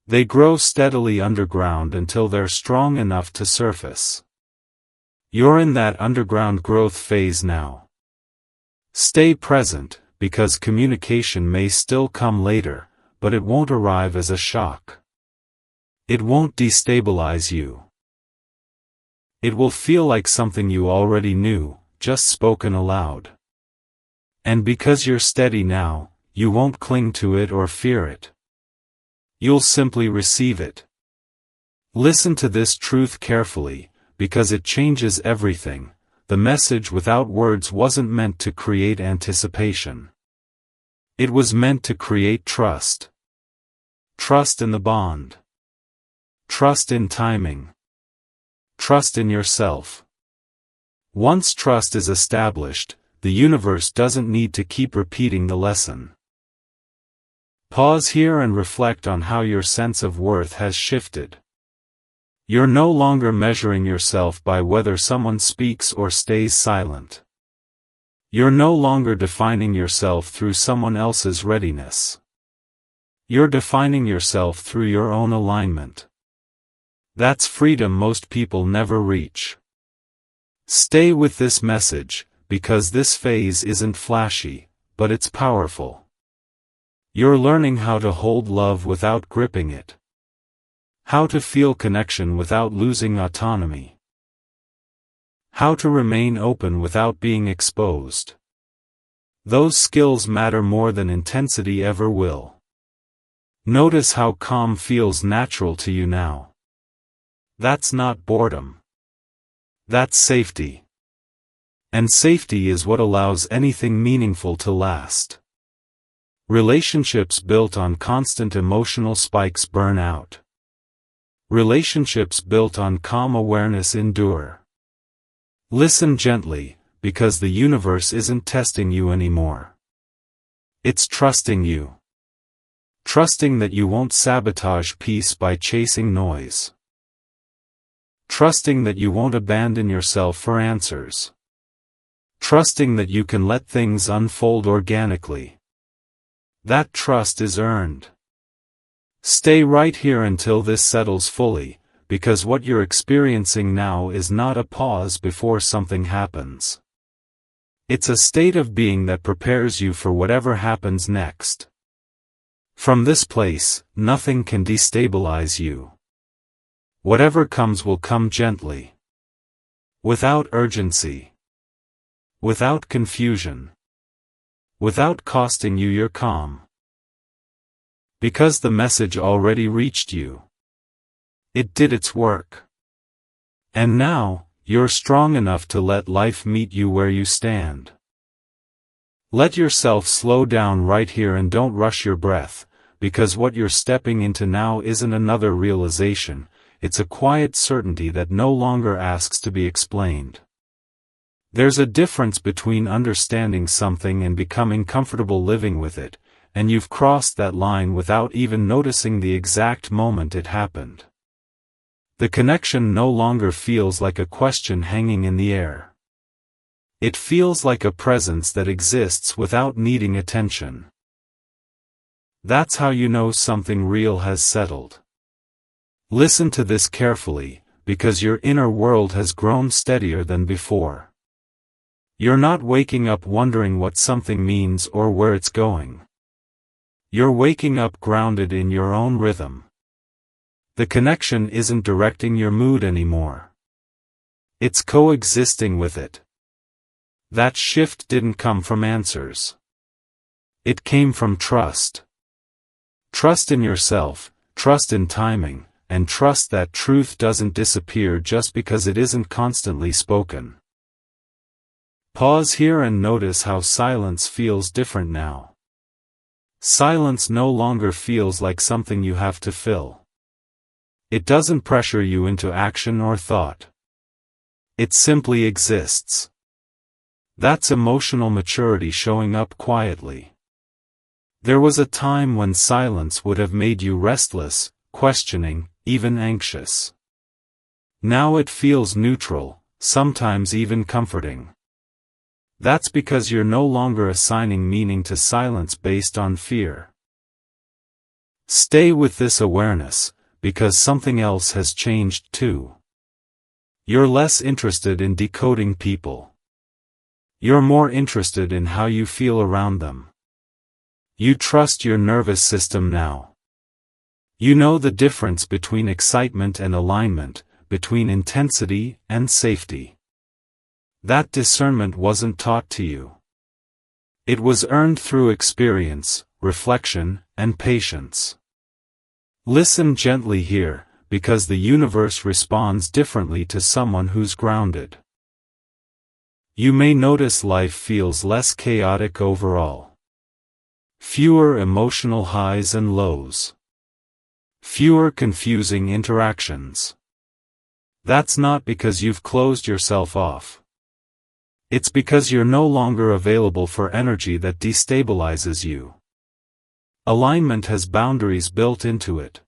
They grow steadily underground until they're strong enough to surface. You're in that underground growth phase now. Stay present, because communication may still come later, but it won't arrive as a shock. It won't destabilize you. It will feel like something you already knew, just spoken aloud. And because you're steady now, you won't cling to it or fear it. You'll simply receive it. Listen to this truth carefully, because it changes everything. The message without words wasn't meant to create anticipation. It was meant to create trust. Trust in the bond. Trust in timing. Trust in yourself. Once trust is established, the universe doesn't need to keep repeating the lesson. Pause here and reflect on how your sense of worth has shifted. You're no longer measuring yourself by whether someone speaks or stays silent. You're no longer defining yourself through someone else's readiness. You're defining yourself through your own alignment. That's freedom most people never reach. Stay with this message, because this phase isn't flashy, but it's powerful. You're learning how to hold love without gripping it. How to feel connection without losing autonomy. How to remain open without being exposed. Those skills matter more than intensity ever will. Notice how calm feels natural to you now. That's not boredom. That's safety. And safety is what allows anything meaningful to last. Relationships built on constant emotional spikes burn out. Relationships built on calm awareness endure. Listen gently, because the universe isn't testing you anymore. It's trusting you. Trusting that you won't sabotage peace by chasing noise. Trusting that you won't abandon yourself for answers. Trusting that you can let things unfold organically. That trust is earned. Stay right here until this settles fully, because what you're experiencing now is not a pause before something happens. It's a state of being that prepares you for whatever happens next. From this place, nothing can destabilize you. Whatever comes will come gently. Without urgency. Without confusion. Without costing you your calm. Because the message already reached you. It did its work. And now, you're strong enough to let life meet you where you stand. Let yourself slow down right here and don't rush your breath, because what you're stepping into now isn't another realization, it's a quiet certainty that no longer asks to be explained. There's a difference between understanding something and becoming comfortable living with it, and you've crossed that line without even noticing the exact moment it happened. The connection no longer feels like a question hanging in the air. It feels like a presence that exists without needing attention. That's how you know something real has settled. Listen to this carefully, because your inner world has grown steadier than before. You're not waking up wondering what something means or where it's going. You're waking up grounded in your own rhythm. The connection isn't directing your mood anymore. It's coexisting with it. That shift didn't come from answers. It came from trust. Trust in yourself, trust in timing, and trust that truth doesn't disappear just because it isn't constantly spoken. Pause here and notice how silence feels different now. Silence no longer feels like something you have to fill. It doesn't pressure you into action or thought. It simply exists. That's emotional maturity showing up quietly. There was a time when silence would have made you restless, questioning, even anxious. Now it feels neutral, sometimes even comforting. That's because you're no longer assigning meaning to silence based on fear. Stay with this awareness, because something else has changed too. You're less interested in decoding people. You're more interested in how you feel around them. You trust your nervous system now. You know the difference between excitement and alignment, between intensity and safety. That discernment wasn't taught to you. It was earned through experience, reflection, and patience. Listen gently here, because the universe responds differently to someone who's grounded. You may notice life feels less chaotic overall. Fewer emotional highs and lows. Fewer confusing interactions. That's not because you've closed yourself off. It's because you're no longer available for energy that destabilizes you. Alignment has boundaries built into it.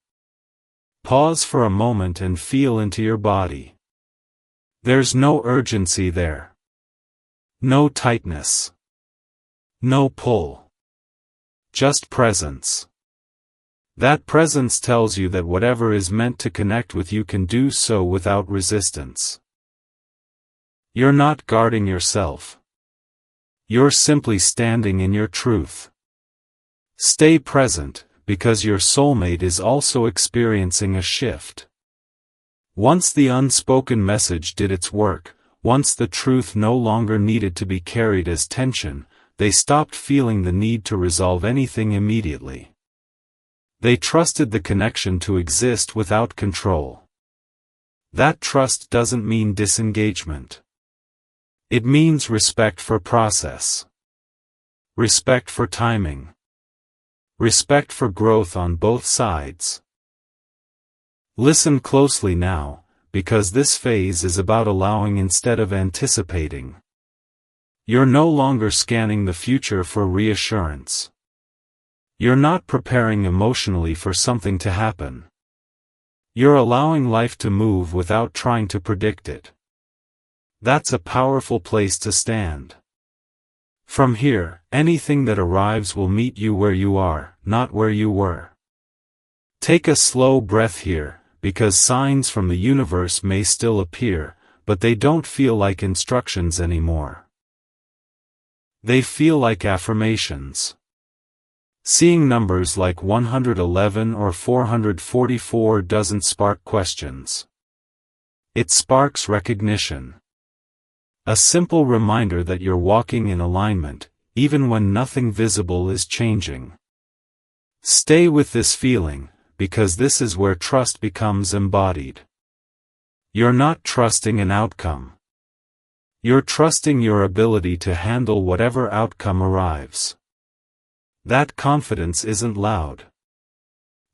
Pause for a moment and feel into your body. There's no urgency there. No tightness. No pull. Just presence. That presence tells you that whatever is meant to connect with you can do so without resistance. You're not guarding yourself. You're simply standing in your truth. Stay present, because your soulmate is also experiencing a shift. Once the unspoken message did its work, once the truth no longer needed to be carried as tension, they stopped feeling the need to resolve anything immediately. They trusted the connection to exist without control. That trust doesn't mean disengagement. It means respect for process. Respect for timing. Respect for growth on both sides. Listen closely now, because this phase is about allowing instead of anticipating. You're no longer scanning the future for reassurance. You're not preparing emotionally for something to happen. You're allowing life to move without trying to predict it. That's a powerful place to stand. From here, anything that arrives will meet you where you are, not where you were. Take a slow breath here, because signs from the universe may still appear, but they don't feel like instructions anymore. They feel like affirmations. Seeing numbers like 111 or 444 doesn't spark questions. It sparks recognition. A simple reminder that you're walking in alignment, even when nothing visible is changing. Stay with this feeling, because this is where trust becomes embodied. You're not trusting an outcome. You're trusting your ability to handle whatever outcome arrives. That confidence isn't loud.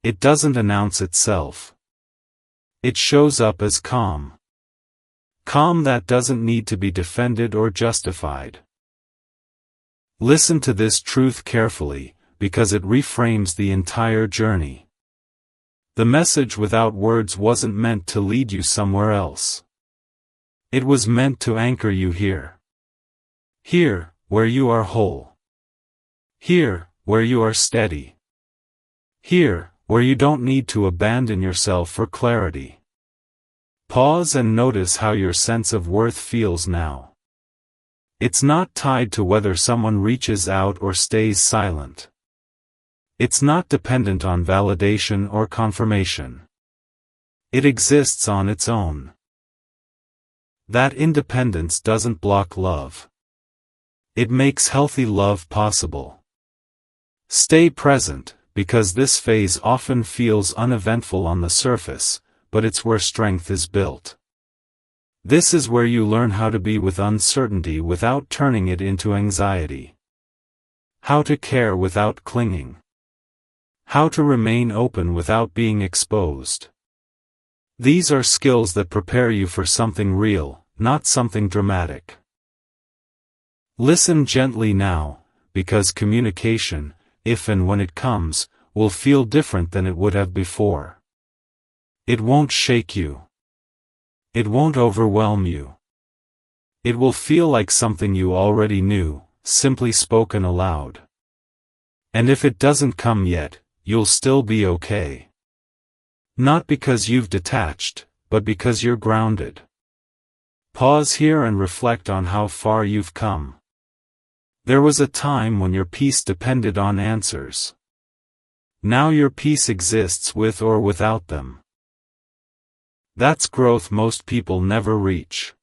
It doesn't announce itself. It shows up as calm. Calm that doesn't need to be defended or justified. Listen to this truth carefully, because it reframes the entire journey. The message without words wasn't meant to lead you somewhere else. It was meant to anchor you here. Here, where you are whole. Here, where you are steady. Here, where you don't need to abandon yourself for clarity. Pause and notice how your sense of worth feels now. It's not tied to whether someone reaches out or stays silent. It's not dependent on validation or confirmation. It exists on its own. That independence doesn't block love. It makes healthy love possible. Stay present, because this phase often feels uneventful on the surface, but it's where strength is built. This is where you learn how to be with uncertainty without turning it into anxiety. How to care without clinging. How to remain open without being exposed. These are skills that prepare you for something real, not something dramatic. Listen gently now, because communication, if and when it comes, will feel different than it would have before. It won't shake you. It won't overwhelm you. It will feel like something you already knew, simply spoken aloud. And if it doesn't come yet, you'll still be okay. Not because you've detached, but because you're grounded. Pause here and reflect on how far you've come. There was a time when your peace depended on answers. Now your peace exists with or without them. That's growth most people never reach.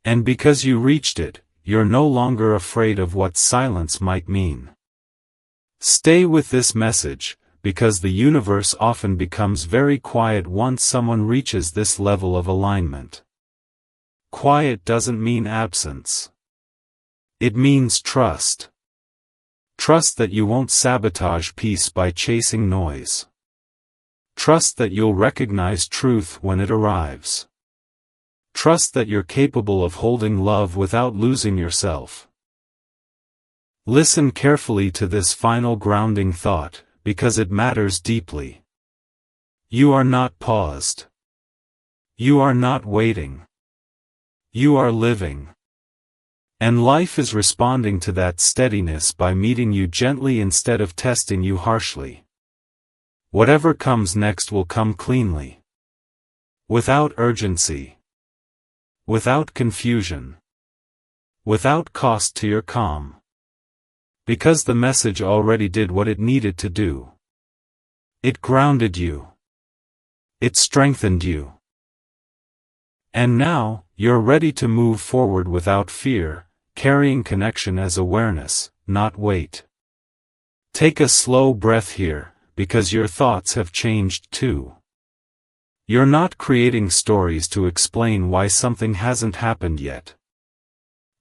And because you reached it, you're no longer afraid of what silence might mean. Stay with this message, because the universe often becomes very quiet once someone reaches this level of alignment. Quiet doesn't mean absence. It means trust. Trust that you won't sabotage peace by chasing noise. Trust that you'll recognize truth when it arrives. Trust that you're capable of holding love without losing yourself. Listen carefully to this final grounding thought, because it matters deeply. You are not paused. You are not waiting. You are living. And life is responding to that steadiness by meeting you gently instead of testing you harshly. Whatever comes next will come cleanly. Without urgency. Without confusion. Without cost to your calm. Because the message already did what it needed to do. It grounded you. It strengthened you. And now, you're ready to move forward without fear, carrying connection as awareness, not weight. Take a slow breath here, because your thoughts have changed too. You're not creating stories to explain why something hasn't happened yet.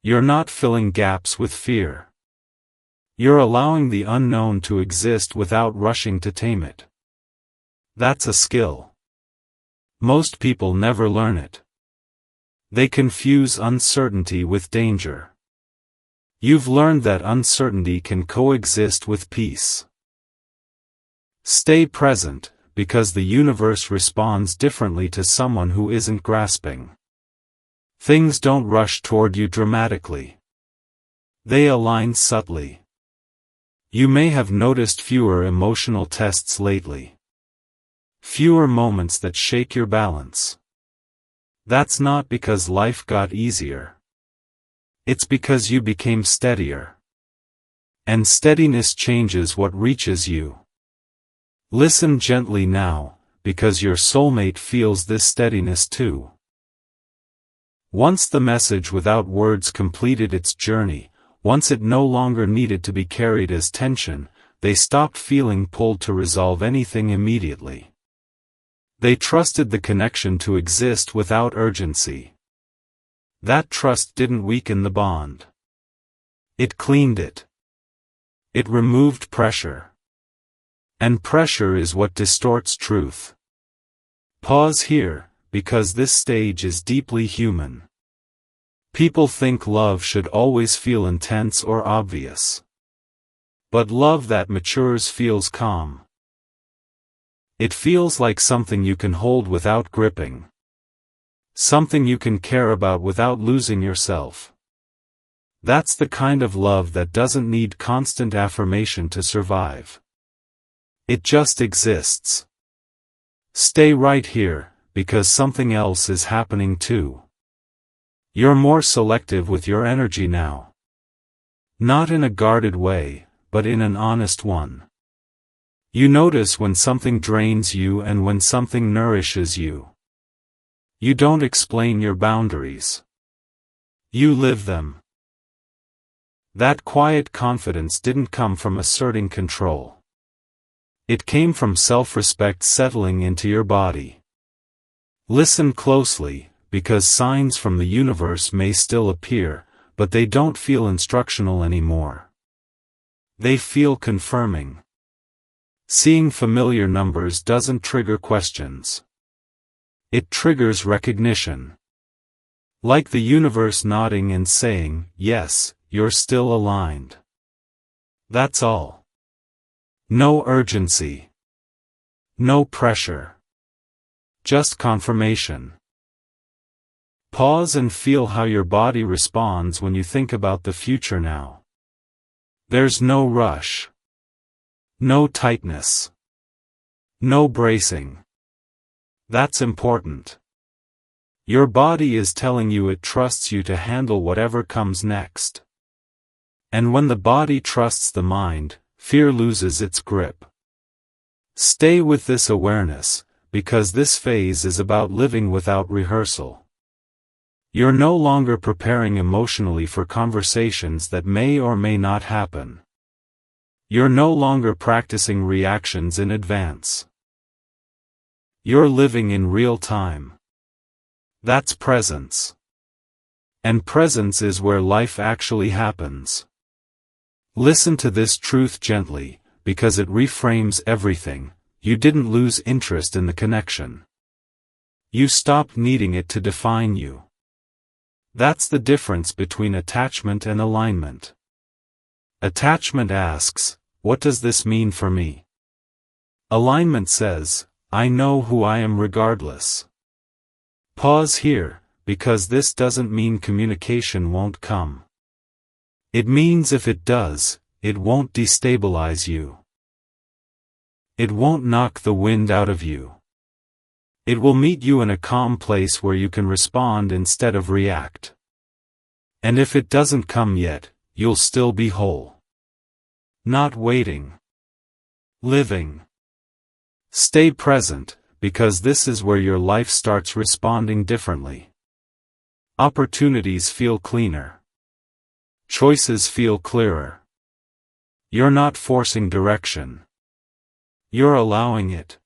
You're not filling gaps with fear. You're allowing the unknown to exist without rushing to tame it. That's a skill. Most people never learn it. They confuse uncertainty with danger. You've learned that uncertainty can coexist with peace. Stay present, because the universe responds differently to someone who isn't grasping. Things don't rush toward you dramatically. They align subtly. You may have noticed fewer emotional tests lately. Fewer moments that shake your balance. That's not because life got easier. It's because you became steadier. And steadiness changes what reaches you. Listen gently now, because your soulmate feels this steadiness too. Once the message without words completed its journey, once it no longer needed to be carried as tension, they stopped feeling pulled to resolve anything immediately. They trusted the connection to exist without urgency. That trust didn't weaken the bond. It cleaned it. It removed pressure. And pressure is what distorts truth. Pause here, because this stage is deeply human. People think love should always feel intense or obvious. But love that matures feels calm. It feels like something you can hold without gripping. Something you can care about without losing yourself. That's the kind of love that doesn't need constant affirmation to survive. It just exists. Stay right here, because something else is happening too. You're more selective with your energy now. Not in a guarded way, but in an honest one. You notice when something drains you and when something nourishes you. You don't explain your boundaries. You live them. That quiet confidence didn't come from asserting control. It came from self-respect settling into your body. Listen closely, because signs from the universe may still appear, but they don't feel instructional anymore. They feel confirming. Seeing familiar numbers doesn't trigger questions. It triggers recognition. Like the universe nodding and saying, yes, you're still aligned. That's all. No urgency. No pressure. Just confirmation. Pause and feel how your body responds when you think about the future now. There's no rush. No tightness. No bracing. That's important. Your body is telling you it trusts you to handle whatever comes next. And when the body trusts the mind, fear loses its grip. Stay with this awareness, because this phase is about living without rehearsal. You're no longer preparing emotionally for conversations that may or may not happen. You're no longer practicing reactions in advance. You're living in real time. That's presence. And presence is where life actually happens. Listen to this truth gently, because it reframes everything. You didn't lose interest in the connection. You stopped needing it to define you. That's the difference between attachment and alignment. Attachment asks, what does this mean for me? Alignment says, I know who I am regardless. Pause here, because this doesn't mean communication won't come. It means if it does, it won't destabilize you. It won't knock the wind out of you. It will meet you in a calm place where you can respond instead of react. And if it doesn't come yet, you'll still be whole. Not waiting. Living. Stay present, because this is where your life starts responding differently. Opportunities feel cleaner. Choices feel clearer. You're not forcing direction. You're allowing it.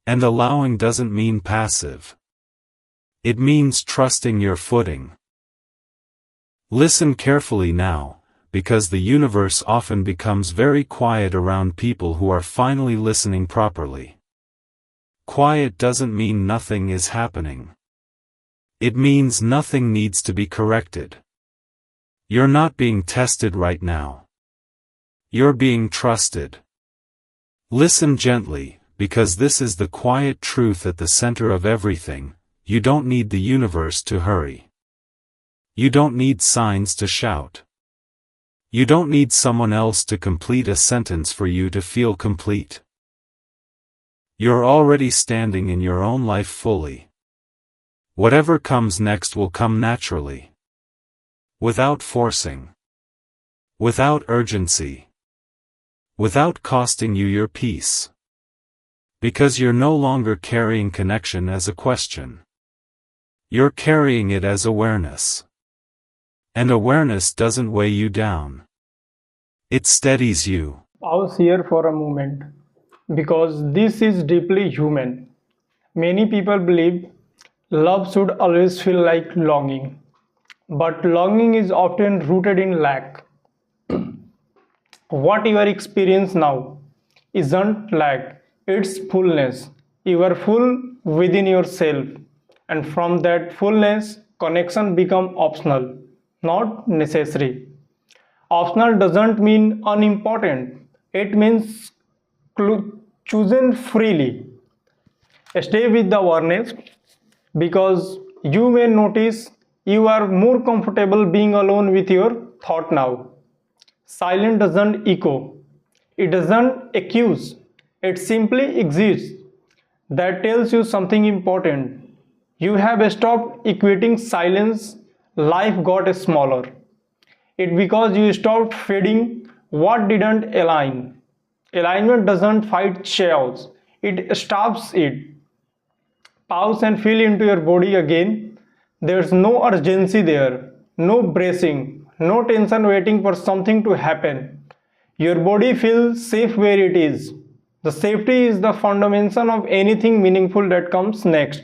And allowing doesn't mean passive. It means trusting your footing. Listen carefully now, because the universe often becomes very quiet around people who are finally listening properly. Quiet doesn't mean nothing is happening. It means nothing needs to be corrected. You're not being tested right now. You're being trusted. Listen gently, because this is the quiet truth at the center of everything. You don't need the universe to hurry. You don't need signs to shout. You don't need someone else to complete a sentence for you to feel complete. You're already standing in your own life fully. Whatever comes next will come naturally. Without forcing. Without urgency. Without costing you your peace. Because you're no longer carrying connection as a question. You're carrying it as awareness. And awareness doesn't weigh you down. It steadies you.
Pause here for a moment, because this is deeply human. Many people believe love should always feel like longing, but longing is often rooted in lack. What you are experiencing now isn't lack, it's fullness. You are full within yourself, and from that fullness, connection becomes optional, not necessary. Optional doesn't mean unimportant, it means chosen freely. Stay with the awareness, because you may notice you are more comfortable being alone with your thought now. Silence doesn't echo, it doesn't accuse, it simply exists. That tells you something important. You have stopped equating silence, life got smaller. It because you stopped feeding what didn't align. Alignment doesn't fight chaos, it stops it. Pause and feel into your body again. There's no urgency there, no bracing, no tension waiting for something to happen. Your body feels safe where it is. The safety is the foundation of anything meaningful that comes next.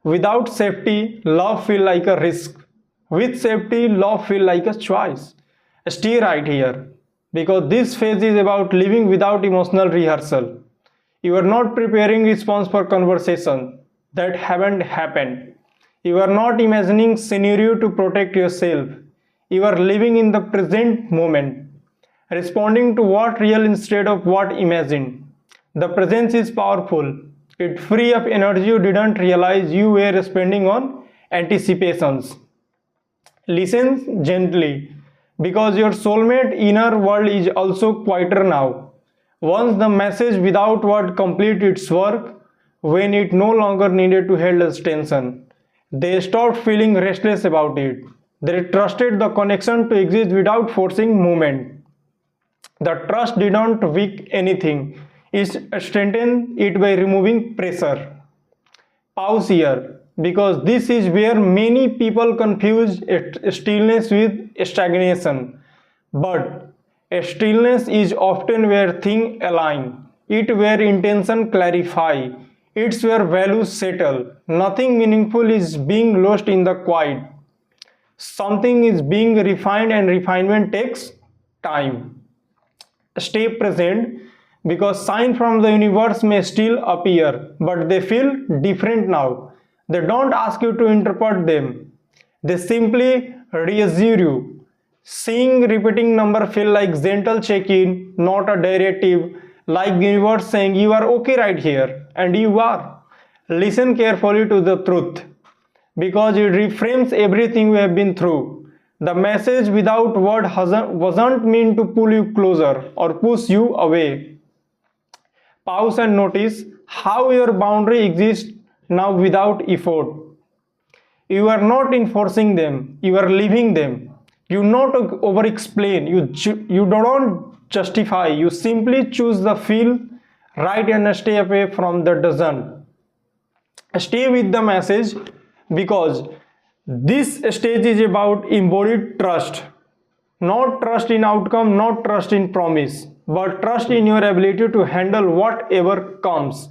Without safety, love feels like a risk. With safety, love feels like a choice. Stay right here, because this phase is about living without emotional rehearsal. You are not preparing response for conversation that haven't happened. You are not imagining scenario to protect yourself. You are living in the present moment, responding to what real instead of what imagined. The presence is powerful. It frees up energy you didn't realize you were spending on anticipations. Listen gently, because your soulmate inner world is also quieter now. Once the message without word complete its work, when it no longer needed to hold its tension, they stopped feeling restless about it. They trusted the connection to exist without forcing movement. The trust didn't weak anything, it strengthened it by removing pressure. Pause here, because this is where many people confuse stillness with stagnation. But stillness is often where things align, it where intention clarify, it's where values settle. Nothing meaningful is being lost in the quiet. Something is being refined, and refinement takes time. Stay present, because signs from the universe may still appear, but they feel different now. They don't ask you to interpret them, they simply reassure you. Seeing repeating number feel like gentle check-in, not a directive, like the universe saying you are okay right here, and you are. Listen carefully to the truth, because it reframes everything we have been through. The message without word wasn't meant to pull you closer or push you away. Pause and notice how your boundary exists now without effort. You are not enforcing them, you are living them. You not over explain, you don't justify, you simply choose the feel right and stay away from the doesn't. Stay with the message, because This stage is about embodied trust. Not trust in outcome, not trust in promise, but trust in your ability to handle whatever comes.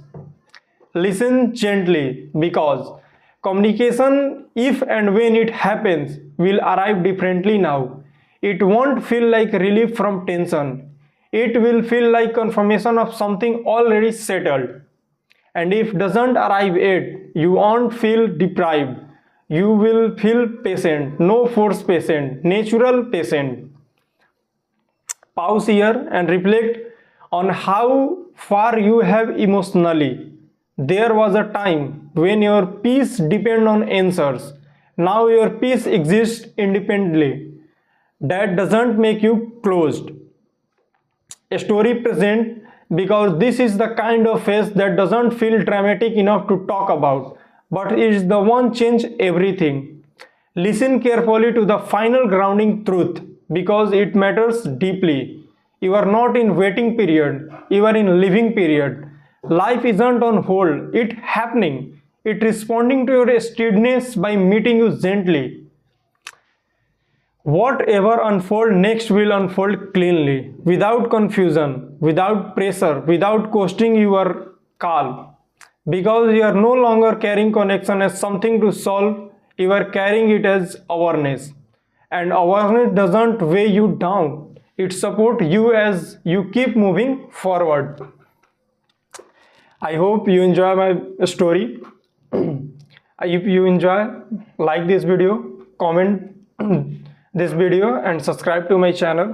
Listen gently, because communication, if and when it happens, will arrive differently now. It won't feel like relief from tension. It will feel like confirmation of something already settled. And if doesn't arrive yet, you won't feel deprived. You will feel patient, no force patient, natural patient. Pause here and reflect on how far you have emotionally. There was a time when your peace depended on answers. Now your peace exists independently. That doesn't make you closed. A story present, because this is the kind of phase that doesn't feel dramatic enough to talk about, but is the one change everything. Listen carefully to the final grounding truth, because it matters deeply. You are not in waiting period, you are in living period. Life isn't on hold, it happening. It responding to your steadiness by meeting you gently. Whatever unfold next will unfold cleanly, without confusion, without pressure, without costing your calm. Because you are no longer carrying connection as something to solve, you are carrying it as awareness. And awareness doesn't weigh you down, it supports you as you keep moving forward. I hope you enjoy my story. If you enjoy, like this video, comment this video and subscribe to my channel.